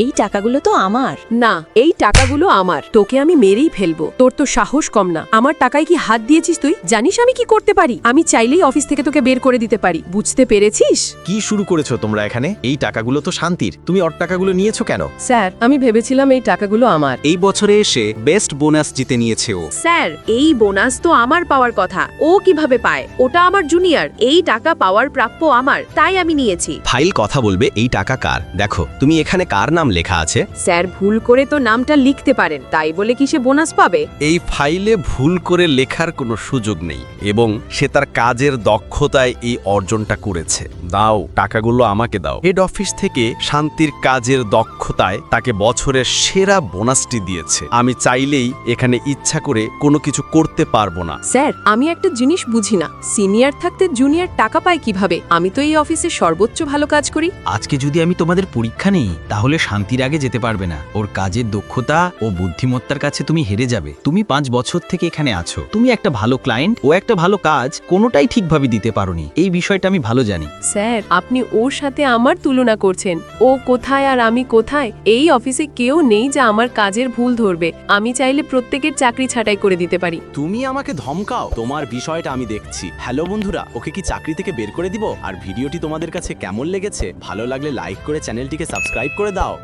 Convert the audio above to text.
এই টাকাগুলো তো আমার। না, এই টাকাগুলো আমার। তোকে আমি মেরেই ফেলবো। তোর তো সাহস কম না। আমার টাকায় কি হাত দিয়েছিস তুই? জানিস আমি কি করতে পারি? আমি চাইলেই অফিস থেকে তোকে বের করে দিতে পারি। বুঝতে পেরেছিস? কি শুরু করেছো তোমরা এখানে? এই টাকাগুলো তো শান্তির, তুমি ওর টাকাগুলো নিয়েছো কেন? স্যার, আমি ভেবেছিলাম এই টাকাগুলো আমার। এই বছরে এসে বেস্ট বোনাস জিতে নিয়েছে ও। স্যার, এই বোনাস তো আমার পাওয়ার কথা। ও কিভাবে পায়? ওটা আমার জুনিয়র। এই টাকা পাওয়ার প্রাপ্য আমার, তাই আমি নিয়েছি। ফাইল কথা বলবে এই টাকা কার? দেখো তুমি এখানে কার নাম লেখা আছে? স্যার, ভুল করে তো নামটা লিখতে পারেন, তাই বলে কি সে বোনাস পাবে? এই ফাইলে ভুল করে লেখার কোনো সুযোগ নেই এবং সে তার কাজের দক্ষতায় এই অর্জনটা করেছে। দাও, টাকাগুলো আমাকে দাও। হেড অফিস থেকে শান্তির কাজের দক্ষতায় তাকে বছরের সেরা বোনাসটি দিয়েছে। আমি চাইলেই এখানে ইচ্ছা করে কোনো কিছু করতে পারবো না। স্যার, আমি একটা জিনিস বুঝি না, সিনিয়র থাকতে জুনিয়র টাকা পায় কিভাবে? আমি তো এই অফিসে সর্বোচ্চ ভালো কাজ করি। আজকে যদি আমি তোমাদের পরীক্ষা নেই তাহলে শান্তির আগে যেতে পারবে না। ওর কাজের দক্ষতা ও বুদ্ধিমত্তার কাছে তুমি হেরে যাবে। তুমি 5 বছর থেকে এখানে আছো, তুমি একটা ভালো ক্লায়েন্ট ও একটা ভালো কাজ কোনোটাই ঠিকভাবে দিতে পারোনি। এই বিষয়টা আমি ভালো জানি। স্যার, আপনি ওর সাথে আমার তুলনা করছেন। ও কোথায় আর আমি কোথায়? এই অফিসে কেউ নেই যা আমার কাজের ভুল ধরবে। আমি চাইলে প্রত্যেকের চাকরি ছাঁটাই করে দিতে পারি। তুমি আমাকে ধমকাও? তোমার বিষয়টা আমি দেখছি। হ্যালো বন্ধুরা, ওকে কি চাকরি থেকে বের করে দিব? আর ভিডিওটি তোমাদের কাছে কেমন লেগেছে? ভালো লাগলে লাইক করে চ্যানেলটিকে সাবস্ক্রাইব করে দাও।